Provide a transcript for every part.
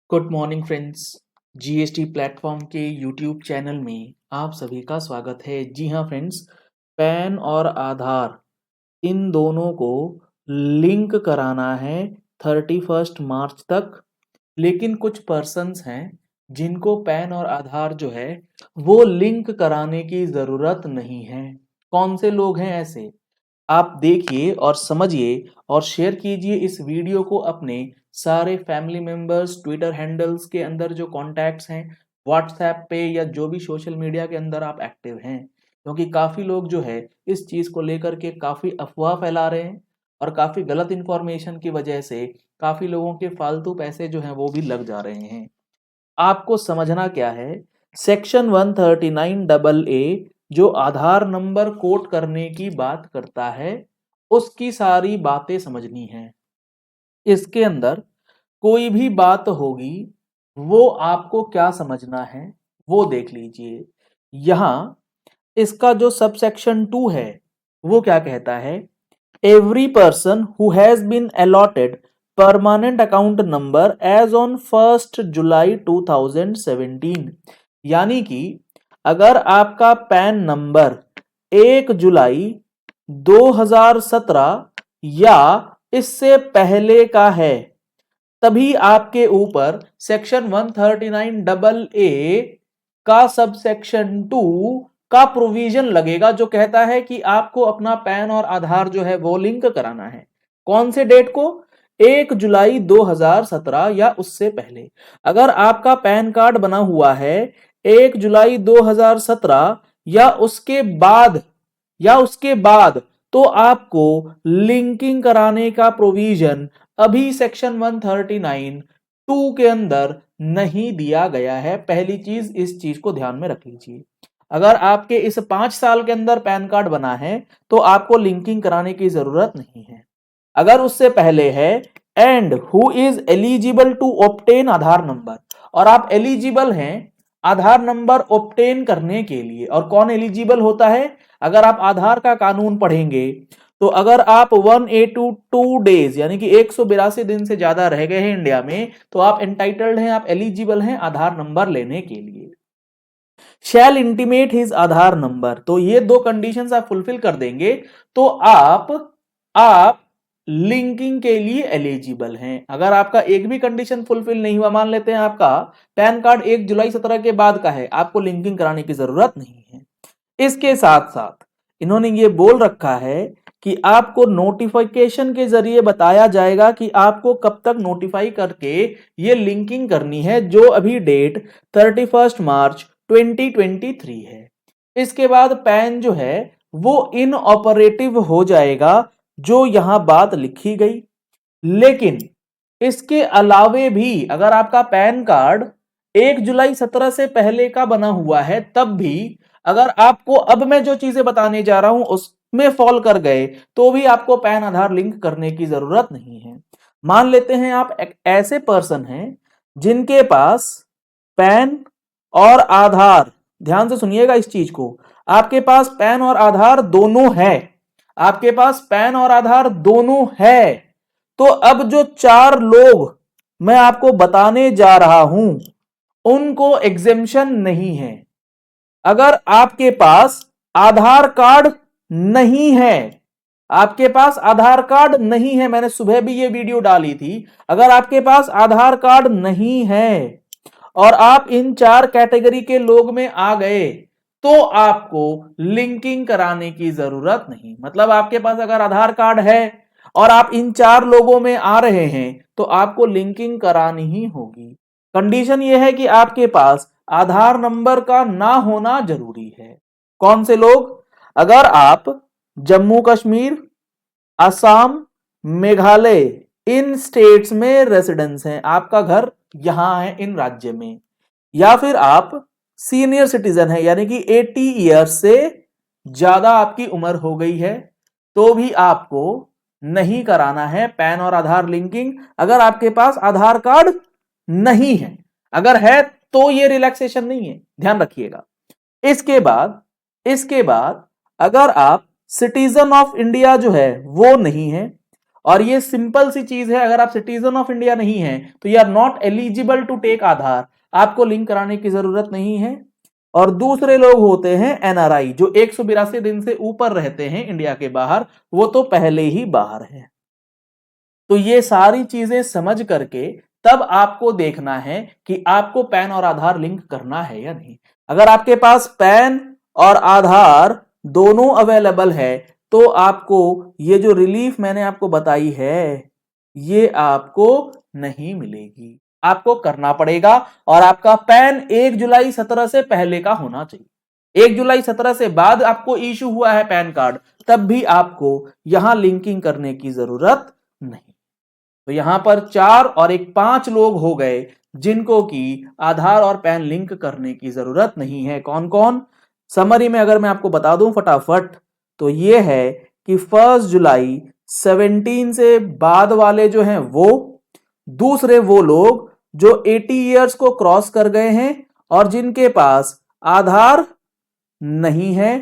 Good morning friends. GST platform के YouTube channel में आप सभी का स्वागत है। जी हाँ फ्रेंड्स, पैन और आधार इन दोनों को लिंक कराना है 31 मार्च तक। लेकिन कुछ पर्सन्स हैं जिनको पैन और आधार जो है वो लिंक कराने की ज़रूरत नहीं है। कौन से लोग हैं ऐसे? आप देखिए और समझिए और शेयर कीजिए इस वीडियो को अपने सारे फैमिली मेंबर्स, ट्विटर हैंडल्स के अंदर जो कॉन्टैक्ट्स हैं, व्हाट्सएप पे या जो भी सोशल मीडिया के अंदर आप एक्टिव हैं, क्योंकि काफ़ी लोग जो है इस चीज़ को लेकर के काफ़ी अफवाह फैला रहे हैं और काफ़ी गलत इन्फॉर्मेशन की वजह से काफ़ी लोगों के फालतू पैसे जो हैं वो भी लग जा रहे हैं। आपको समझना क्या है, सेक्शन 139 डबल ए जो आधार नंबर कोट करने की बात करता है उसकी सारी बातें समझनी है। इसके अंदर कोई भी बात होगी वो आपको क्या समझना है वो देख लीजिए। यहां इसका जो सब सेक्शन 2 है वो क्या कहता है, every person who has been allotted permanent account number as on 1 July 2017, यानी कि अगर आपका पैन नंबर 1 जुलाई 2017 या इससे पहले का है तभी आपके ऊपर सेक्शन 139 डबल ए का सब सेक्शन 2 का प्रोविजन लगेगा, जो कहता है कि आपको अपना पैन और आधार जो है वो लिंक कराना है। कौन से डेट को? 1 जुलाई 2017 या उससे पहले। अगर आपका पैन कार्ड बना हुआ है 1 जुलाई 2017 या उसके बाद तो आपको लिंकिंग कराने का प्रोविजन अभी सेक्शन 139 2 के अंदर नहीं दिया गया है। पहली चीज, इस चीज को ध्यान में रख लीजिए। अगर आपके इस 5 साल के अंदर पैन कार्ड बना है तो आपको लिंकिंग कराने की जरूरत नहीं है। अगर उससे पहले है, and who is eligible to obtain Aadhaar number, और आप एलिजिबल हैं आधार नंबर ऑब्टेन करने के लिए। और कौन एलिजिबल होता है? अगर आप आधार का कानून पढ़ेंगे तो अगर आप 182 डेज यानी कि 182 दिन से ज्यादा रह गए हैं इंडिया में तो आप एंटाइटल्ड हैं, आप एलिजिबल हैं आधार नंबर लेने के लिए। शैल इंटीमेट हिज आधार नंबर, तो ये दो कंडीशंस आप फुलफिल कर देंगे तो आप लिंकिंग के लिए एलिजिबल हैं। अगर आपका एक भी कंडीशन फुलफिल नहीं हुआ, मान लेते हैं आपका पैन कार्ड 1 जुलाई 2017 के बाद का है, आपको लिंकिंग कराने की जरूरत नहीं है। इसके साथ साथ इन्होंने ये बोल रखा है कि आपको नोटिफिकेशन के जरिए बताया जाएगा कि आपको कब तक नोटिफाई करके ये लिंकिंग करनी है, जो अभी डेट 31 मार्च 2023 है। इसके बाद पैन जो है वो इनऑपरेटिव हो जाएगा, जो यहां बात लिखी गई। लेकिन इसके अलावे भी अगर आपका पैन कार्ड 1 जुलाई 2017 से पहले का बना हुआ है तब भी अगर आपको अब मैं जो चीजें बताने जा रहा हूं उसमें फॉल कर गए तो भी आपको पैन आधार लिंक करने की जरूरत नहीं है। मान लेते हैं आप एक ऐसे पर्सन हैं जिनके पास पैन और आधार, ध्यान से सुनिएगा इस चीज को, आपके पास पैन और आधार दोनों है, आपके पास पैन और आधार दोनों है, तो अब जो 4 लोग मैं आपको बताने जा रहा हूं उनको एग्जेम्पशन नहीं है। अगर आपके पास आधार कार्ड नहीं है, आपके पास आधार कार्ड नहीं है, मैंने सुबह भी ये वीडियो डाली थी, अगर आपके पास आधार कार्ड नहीं है और आप इन 4 कैटेगरी के लोग में आ गए तो आपको लिंकिंग कराने की जरूरत नहीं। मतलब आपके पास अगर आधार कार्ड है और आप इन 4 लोगों में आ रहे हैं तो आपको लिंकिंग करानी ही होगी। कंडीशन यह है कि आपके पास आधार नंबर का ना होना जरूरी है। कौन से लोग? अगर आप जम्मू कश्मीर, असम, मेघालय इन स्टेट्स में रेसिडेंस हैं, आपका घर यहां है इन राज्य में, या फिर आप सीनियर सिटीजन है यानी कि 80 ईयर्स से ज्यादा आपकी उम्र हो गई है, तो भी आपको नहीं कराना है पैन और आधार लिंकिंग अगर आपके पास आधार कार्ड नहीं है। अगर है तो ये रिलैक्सेशन नहीं है, ध्यान रखिएगा। इसके बाद अगर आप सिटीजन ऑफ इंडिया जो है वो नहीं है और ये सिंपल सी चीज है, अगर आप सिटीजन ऑफ इंडिया नहीं है तो you are not eligible to take Aadhaar, आपको लिंक कराने की जरूरत नहीं है। और दूसरे लोग होते हैं एनआरआई, जो 182 दिन से ऊपर रहते हैं इंडिया के बाहर, वो तो पहले ही बाहर है। तो ये सारी चीजें समझ करके तब आपको देखना है कि आपको पैन और आधार लिंक करना है या नहीं। अगर आपके पास पैन और आधार दोनों अवेलेबल है तो आपको ये जो रिलीफ मैंने आपको बताई है ये आपको नहीं मिलेगी, आपको करना पड़ेगा। और आपका पैन 1 जुलाई 17 से पहले का होना चाहिए। 1 जुलाई 17 से बाद आपको इशू हुआ है पैन कार्ड, तब भी आपको यहां लिंकिंग करने की जरूरत नहीं। तो यहां पर 4 और एक 5 लोग हो गए जिनको कि आधार और पैन लिंक करने की जरूरत नहीं है। कौन कौन? समरी में अगर मैं आपको बता दूं फटाफट, तो ये है कि 1 जुलाई 17 से बाद वाले जो हैं वो, दूसरे वो लोग जो 80 ईयर्स को क्रॉस कर गए हैं और जिनके पास आधार नहीं है,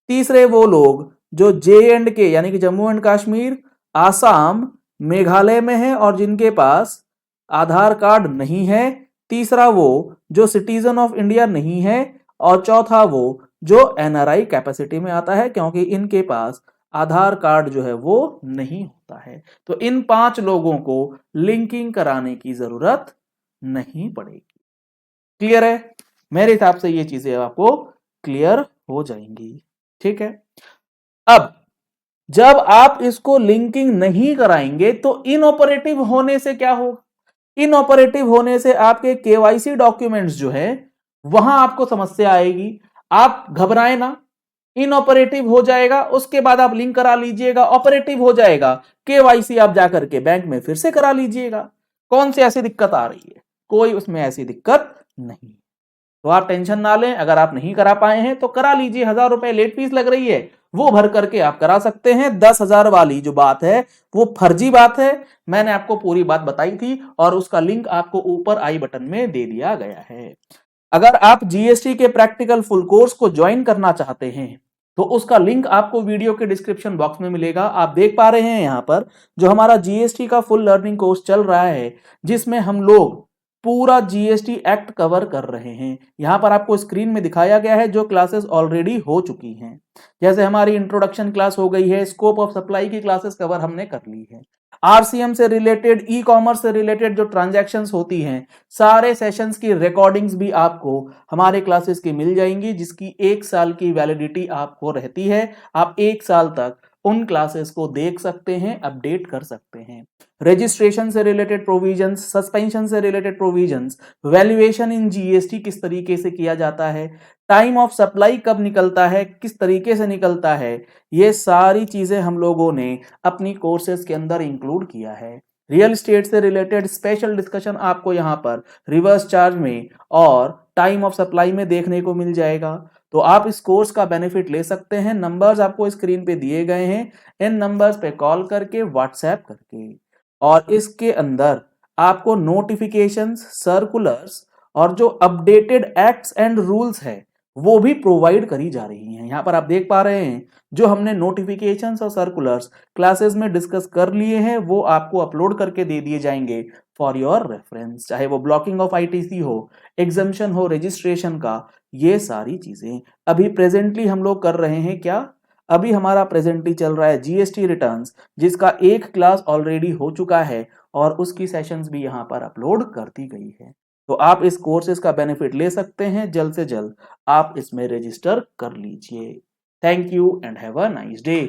तीसरे वो लोग जो J&K यानी कि जम्मू एंड कश्मीर, आसाम, मेघालय में है और जिनके पास आधार कार्ड नहीं है, तीसरा वो जो सिटीजन ऑफ इंडिया नहीं है, और चौथा वो जो एनआरआई कैपेसिटी में आता है, क्योंकि इनके पास आधार कार्ड जो है वो नहीं होता है। तो इन 5 लोगों को लिंकिंग कराने की जरूरत नहीं पड़ेगी। क्लियर है? मेरे हिसाब से ये चीजें आपको क्लियर हो जाएंगी। ठीक है। अब जब आप इसको लिंकिंग नहीं कराएंगे तो इनऑपरेटिव होने से क्या होगा? इनऑपरेटिव होने से आपके केवाईसी डॉक्यूमेंट्स जो है वहां आपको समस्या आएगी। आप घबराएं ना, इनऑपरेटिव हो जाएगा, उसके बाद आप लिंक करा लीजिएगा, ऑपरेटिव हो जाएगा, केवाईसी आप जाकर के बैंक में फिर से करा लीजिएगा। कौन सी ऐसी दिक्कत आ रही है? कोई उसमें ऐसी दिक्कत नहीं। तो आप टेंशन ना लें, अगर आप नहीं करा पाए हैं तो करा लीजिए। 1000 रुपए लेट फीस लग रही है, वो भर करके आप करा सकते हैं। 10,000 वाली जो बात है वो फर्जी बात है, मैंने आपको पूरी बात बताई थी और उसका लिंक आपको ऊपर आई बटन में दे दिया गया है। अगर आप जीएसटी के प्रैक्टिकल फुल कोर्स को ज्वाइन करना चाहते हैं तो उसका लिंक आपको वीडियो के डिस्क्रिप्शन बॉक्स में मिलेगा। आप देख पा रहे हैं यहां पर जो हमारा जीएसटी का फुल लर्निंग कोर्स चल रहा है, जिसमें हम लोग पूरा जीएसटी एक्ट कवर कर रहे हैं। यहां पर आपको स्क्रीन में दिखाया गया है जो क्लासेस ऑलरेडी हो चुकी हैं। जैसे हमारी इंट्रोडक्शन क्लास हो गई है, स्कोप ऑफ सप्लाई की क्लासेस कवर हमने कर ली है, आरसीएम से रिलेटेड, ई कॉमर्स से रिलेटेड जो ट्रांजैक्शंस होती हैं, सारे सेशंस की रिकॉर्डिंग्स भी आपको हमारे क्लासेस की मिल जाएंगी, जिसकी 1 साल की वैलिडिटी आपको रहती है। आप 1 साल तक उन क्लासेस को देख सकते हैं, अपडेट कर सकते हैं। रजिस्ट्रेशन से रिलेटेड प्रोविजंस, सस्पेंशन से related provisions, valuation in GST किस तरीके से किया जाता है, टाइम ऑफ सप्लाई कब निकलता है, किस तरीके से निकलता है, ये सारी चीजें हम लोगों ने अपनी कोर्सेज के अंदर इंक्लूड किया है। रियल एस्टेट से रिलेटेड स्पेशल डिस्कशन आपको यहाँ पर रिवर्स चार्ज में और टाइम ऑफ सप्लाई में देखने को मिल जाएगा। तो आप इस कोर्स का बेनिफिट ले सकते हैं। नंबर्स आपको स्क्रीन पे दिए गए हैं, इन नंबर्स पे कॉल करके, व्हाट्सएप करके, और इसके अंदर आपको नोटिफिकेशंस, सर्कुलर्स और जो अपडेटेड एक्ट्स एंड रूल्स है वो भी प्रोवाइड करी जा रही हैं। यहां पर आप देख पा रहे हैं जो हमने नोटिफिकेशंस और सर्कुलर्स क्लासेस में डिस्कस कर लिए हैं वो आपको अपलोड करके दे दिए जाएंगे फॉर योर रेफरेंस। चाहे वो ब्लॉकिंग ऑफ आईटीसी हो, एग्जम्पशन हो रजिस्ट्रेशन का, ये सारी चीजें अभी प्रेजेंटली हम लोग कर रहे हैं। क्या? अभी हमारा प्रेजेंटली चल रहा है जीएसटी रिटर्न्स, जिसका एक क्लास ऑलरेडी हो चुका है और उसकी सेशंस भी यहाँ पर अपलोड कर दी गई है। तो आप इस कोर्सेज का बेनिफिट ले सकते हैं, जल्द से जल्द आप इसमें रजिस्टर कर लीजिए। Thank you and have a nice day.